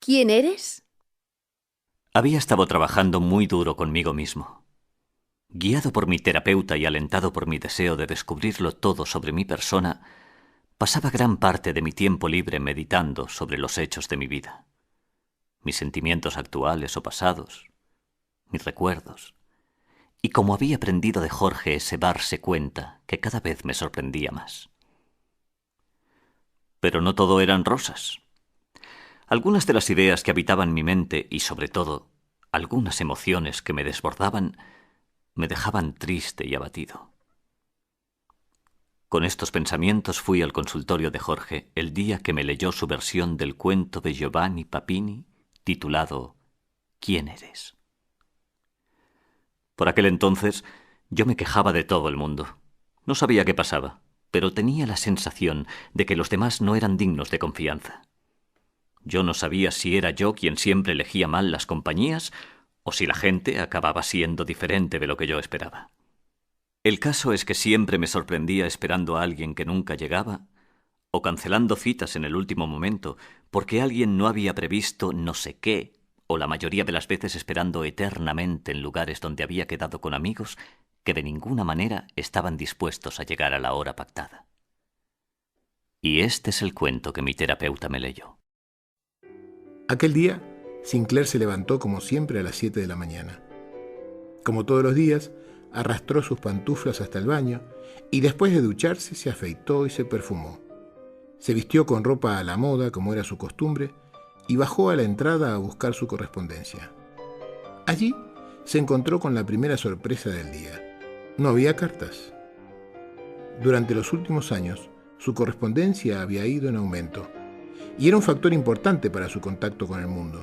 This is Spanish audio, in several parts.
¿Quién eres? Había estado trabajando muy duro conmigo mismo. Guiado por mi terapeuta y alentado por mi deseo de descubrirlo todo sobre mi persona, pasaba gran parte de mi tiempo libre meditando sobre los hechos de mi vida, mis sentimientos actuales o pasados, mis recuerdos, y como había aprendido de Jorge ese darse cuenta que cada vez me sorprendía más. Pero no todo eran rosas. Algunas de las ideas que habitaban mi mente y, sobre todo, algunas emociones que me desbordaban, me dejaban triste y abatido. Con estos pensamientos fui al consultorio de Jorge el día que me leyó su versión del cuento de Giovanni Papini, titulado ¿Quién eres? Por aquel entonces yo me quejaba de todo el mundo. No sabía qué pasaba, pero tenía la sensación de que los demás no eran dignos de confianza. Yo no sabía si era yo quien siempre elegía mal las compañías o si la gente acababa siendo diferente de lo que yo esperaba. El caso es que siempre me sorprendía esperando a alguien que nunca llegaba o cancelando citas en el último momento porque alguien no había previsto no sé qué, o la mayoría de las veces esperando eternamente en lugares donde había quedado con amigos que de ninguna manera estaban dispuestos a llegar a la hora pactada. Y este es el cuento que mi terapeuta me leyó. Aquel día, Sinclair se levantó como siempre a las 7 de la mañana. Como todos los días, arrastró sus pantuflas hasta el baño y después de ducharse se afeitó y se perfumó. Se vistió con ropa a la moda, como era su costumbre, y bajó a la entrada a buscar su correspondencia. Allí se encontró con la primera sorpresa del día. No había cartas. Durante los últimos años, su correspondencia había ido en aumento, y era un factor importante para su contacto con el mundo.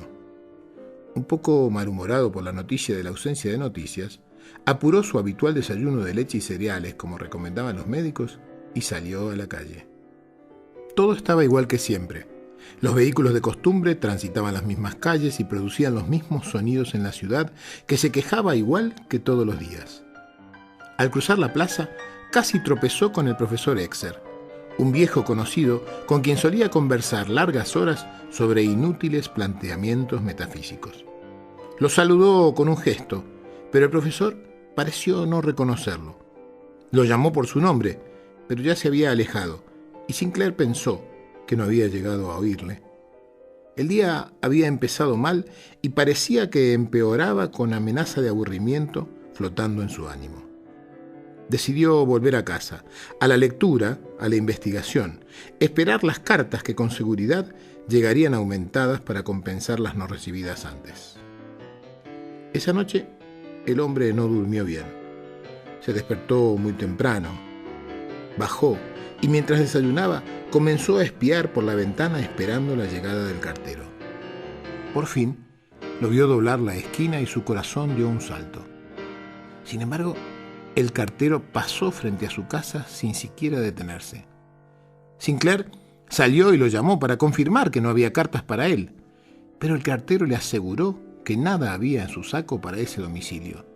Un poco malhumorado por la noticia de la ausencia de noticias, apuró su habitual desayuno de leche y cereales, como recomendaban los médicos, y salió a la calle. Todo estaba igual que siempre. Los vehículos de costumbre transitaban las mismas calles y producían los mismos sonidos en la ciudad, que se quejaba igual que todos los días. Al cruzar la plaza, casi tropezó con el profesor Exer, un viejo conocido con quien solía conversar largas horas sobre inútiles planteamientos metafísicos. Lo saludó con un gesto, pero el profesor pareció no reconocerlo. Lo llamó por su nombre, pero ya se había alejado, y Sinclair pensó que no había llegado a oírle. El día había empezado mal y parecía que empeoraba con amenaza de aburrimiento flotando en su ánimo. Decidió volver a casa, a la lectura, a la investigación, esperar las cartas que con seguridad llegarían aumentadas para compensar las no recibidas antes. Esa noche el hombre no durmió bien. Se despertó muy temprano, bajó y mientras desayunaba comenzó a espiar por la ventana esperando la llegada del cartero. Por fin lo vio doblar la esquina y su corazón dio un salto. Sin embargo, el cartero pasó frente a su casa sin siquiera detenerse. Sinclair salió y lo llamó para confirmar que no había cartas para él, pero el cartero le aseguró que nada había en su saco para ese domicilio.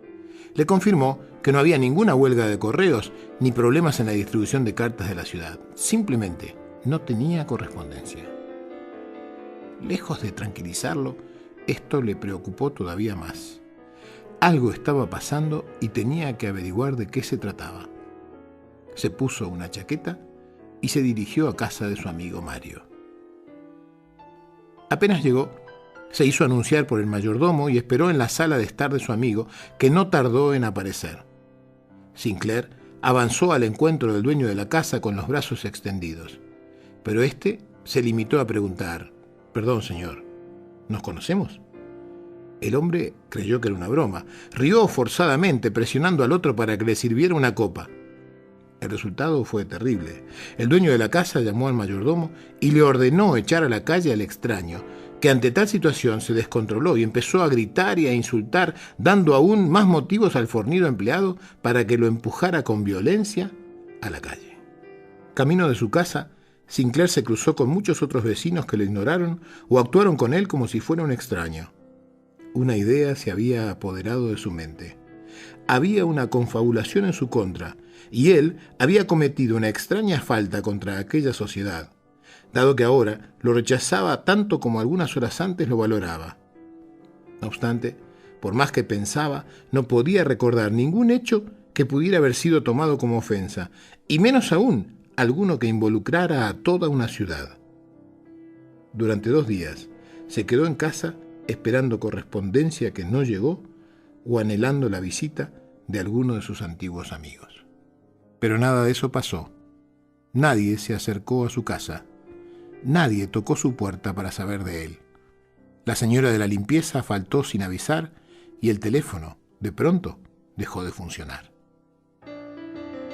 Le confirmó que no había ninguna huelga de correos ni problemas en la distribución de cartas de la ciudad. Simplemente no tenía correspondencia. Lejos de tranquilizarlo, esto le preocupó todavía más. Algo estaba pasando y tenía que averiguar de qué se trataba. Se puso una chaqueta y se dirigió a casa de su amigo Mario. Apenas llegó, se hizo anunciar por el mayordomo y esperó en la sala de estar de su amigo, que no tardó en aparecer. Sinclair avanzó al encuentro del dueño de la casa con los brazos extendidos, pero éste se limitó a preguntar: «Perdón, señor, ¿nos conocemos?». El hombre creyó que era una broma. Rió forzadamente, presionando al otro para que le sirviera una copa. El resultado fue terrible. El dueño de la casa llamó al mayordomo y le ordenó echar a la calle al extraño, que ante tal situación se descontroló y empezó a gritar y a insultar, dando aún más motivos al fornido empleado para que lo empujara con violencia a la calle. Camino de su casa, Sinclair se cruzó con muchos otros vecinos que lo ignoraron o actuaron con él como si fuera un extraño. Una idea se había apoderado de su mente. Había una confabulación en su contra, y él había cometido una extraña falta contra aquella sociedad. dado que ahora lo rechazaba tanto como algunas horas antes lo valoraba. No obstante, por más que pensaba, no podía recordar ningún hecho que pudiera haber sido tomado como ofensa, y menos aún alguno que involucrara a toda una ciudad. Durante 2 días se quedó en casa esperando correspondencia que no llegó o anhelando la visita de alguno de sus antiguos amigos. Pero nada de eso pasó. Nadie se acercó a su casa. Nadie tocó su puerta para saber de él. La señora de la limpieza faltó sin avisar y el teléfono, de pronto, dejó de funcionar.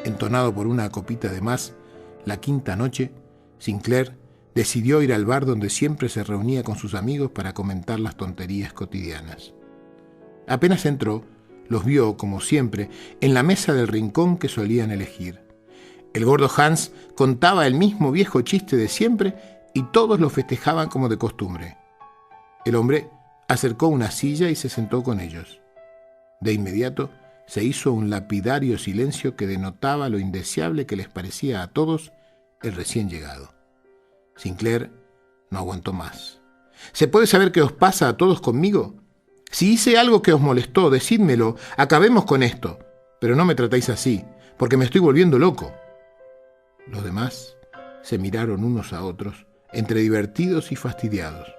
Entonado por una copita de más, la quinta noche, Sinclair decidió ir al bar donde siempre se reunía con sus amigos para comentar las tonterías cotidianas. Apenas entró, los vio, como siempre, en la mesa del rincón que solían elegir. El gordo Hans contaba el mismo viejo chiste de siempre y todos lo festejaban como de costumbre. El hombre acercó una silla y se sentó con ellos. De inmediato se hizo un lapidario silencio que denotaba lo indeseable que les parecía a todos el recién llegado. Sinclair no aguantó más. ¿Se puede saber qué os pasa a todos conmigo? Si hice algo que os molestó, decídmelo, acabemos con esto. Pero no me tratáis así, porque me estoy volviendo loco. Los demás se miraron unos a otros, entre divertidos y fastidiados.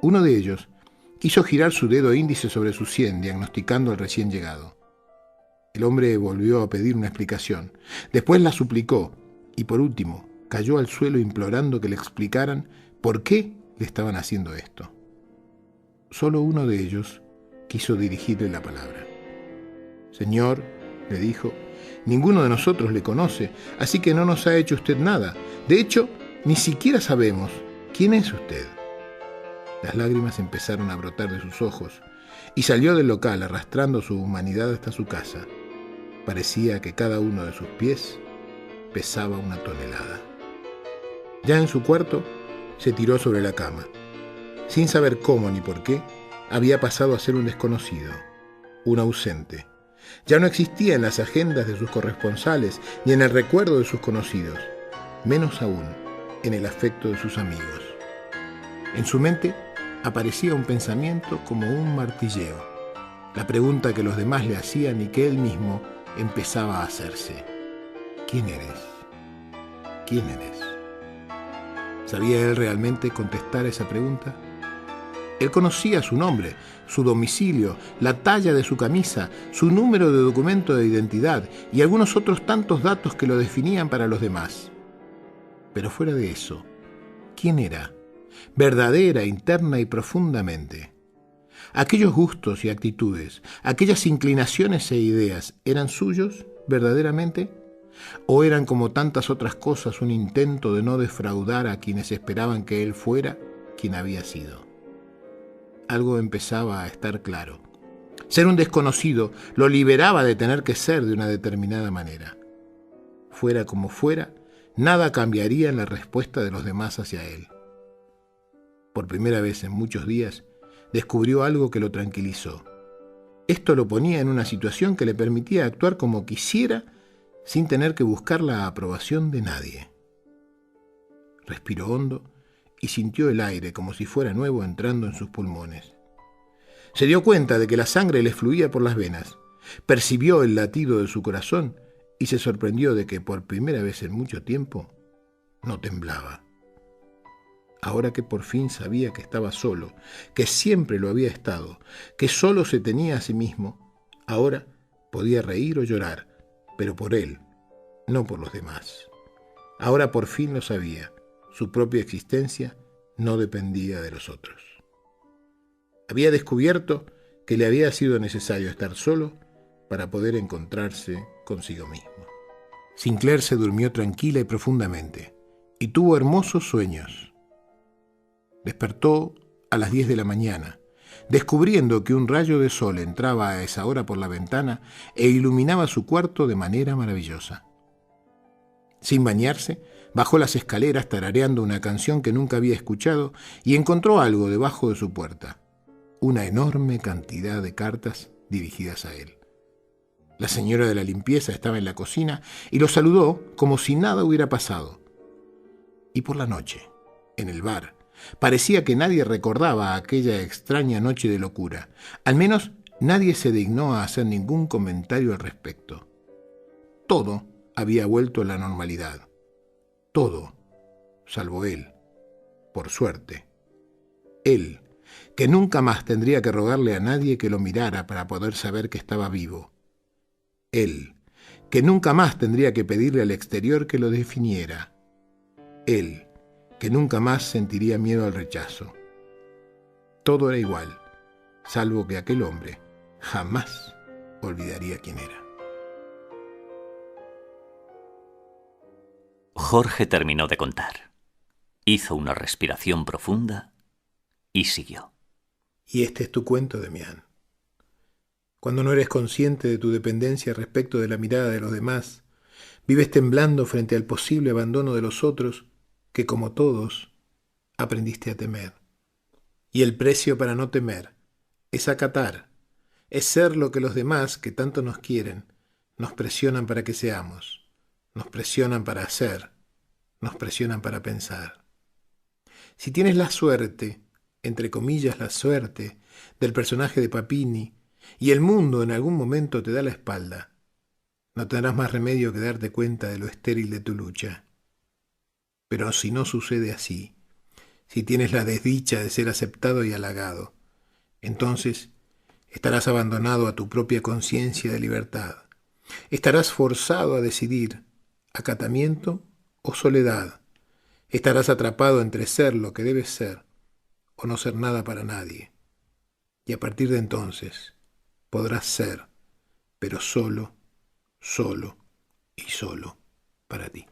Uno de ellos hizo girar su dedo índice sobre su sien, diagnosticando al recién llegado. El hombre volvió a pedir una explicación. Después la suplicó y, por último, cayó al suelo implorando que le explicaran por qué le estaban haciendo esto. Solo uno de ellos quiso dirigirle la palabra. «Señor», le dijo, «ninguno de nosotros le conoce, así que no nos ha hecho usted nada. De hecho, ni siquiera sabemos quién es usted». Las lágrimas empezaron a brotar de sus ojos y salió del local arrastrando su humanidad hasta su casa. Parecía que cada uno de sus pies pesaba 1 tonelada. Ya en su cuarto, se tiró sobre la cama. Sin saber cómo ni por qué, había pasado a ser un desconocido, un ausente. Ya no existía en las agendas de sus corresponsales ni en el recuerdo de sus conocidos, menos aún en el afecto de sus amigos. En su mente aparecía un pensamiento como un martilleo, la pregunta que los demás le hacían y que él mismo empezaba a hacerse. ¿Quién eres? ¿Quién eres? ¿Sabía él realmente contestar esa pregunta? Él conocía su nombre, su domicilio, la talla de su camisa, su número de documento de identidad y algunos otros tantos datos que lo definían para los demás. Pero fuera de eso, ¿quién era? Verdadera, interna y profundamente. Aquellos gustos y actitudes, aquellas inclinaciones e ideas, ¿eran suyos verdaderamente? ¿O eran, como tantas otras cosas, un intento de no defraudar a quienes esperaban que él fuera quien había sido? Algo empezaba a estar claro. Ser un desconocido lo liberaba de tener que ser de una determinada manera. Fuera como fuera, nada cambiaría en la respuesta de los demás hacia él. Por primera vez en muchos días, descubrió algo que lo tranquilizó. Esto lo ponía en una situación que le permitía actuar como quisiera sin tener que buscar la aprobación de nadie. Respiró hondo y sintió el aire como si fuera nuevo entrando en sus pulmones. Se dio cuenta de que la sangre le fluía por las venas, percibió el latido de su corazón y se sorprendió de que por primera vez en mucho tiempo no temblaba. Ahora que por fin sabía que estaba solo, que siempre lo había estado, que solo se tenía a sí mismo, ahora podía reír o llorar, pero por él, no por los demás. Ahora por fin lo sabía, su propia existencia no dependía de los otros. Había descubierto que le había sido necesario estar solo para poder encontrarse consigo mismo. Sinclair se durmió tranquila y profundamente, y tuvo hermosos sueños. Despertó a las 10 de la mañana, descubriendo que un rayo de sol entraba a esa hora por la ventana e iluminaba su cuarto de manera maravillosa. Sin bañarse, bajó las escaleras tarareando una canción que nunca había escuchado y encontró algo debajo de su puerta, una enorme cantidad de cartas dirigidas a él. La señora de la limpieza estaba en la cocina y lo saludó como si nada hubiera pasado. Y por la noche, en el bar, parecía que nadie recordaba aquella extraña noche de locura. Al menos nadie se dignó a hacer ningún comentario al respecto. Todo había vuelto a la normalidad. Todo, salvo él, por suerte. Él, que nunca más tendría que rogarle a nadie que lo mirara para poder saber que estaba vivo. Él, que nunca más tendría que pedirle al exterior que lo definiera. Él, que nunca más sentiría miedo al rechazo. Todo era igual, salvo que aquel hombre jamás olvidaría quién era. Jorge terminó de contar. Hizo una respiración profunda y siguió. Y este es tu cuento, Demián. Cuando no eres consciente de tu dependencia respecto de la mirada de los demás, vives temblando frente al posible abandono de los otros que, como todos, aprendiste a temer. Y el precio para no temer es acatar, es ser lo que los demás, que tanto nos quieren, nos presionan para que seamos, nos presionan para hacer, nos presionan para pensar. Si tienes la suerte, entre comillas la suerte, del personaje de Papini, y el mundo en algún momento te da la espalda, no tendrás más remedio que darte cuenta de lo estéril de tu lucha. Pero si no sucede así, si tienes la desdicha de ser aceptado y halagado, entonces estarás abandonado a tu propia conciencia de libertad. Estarás forzado a decidir acatamiento o soledad. Estarás atrapado entre ser lo que debes ser o no ser nada para nadie. Y a partir de entonces podrás ser, pero solo y solo para ti.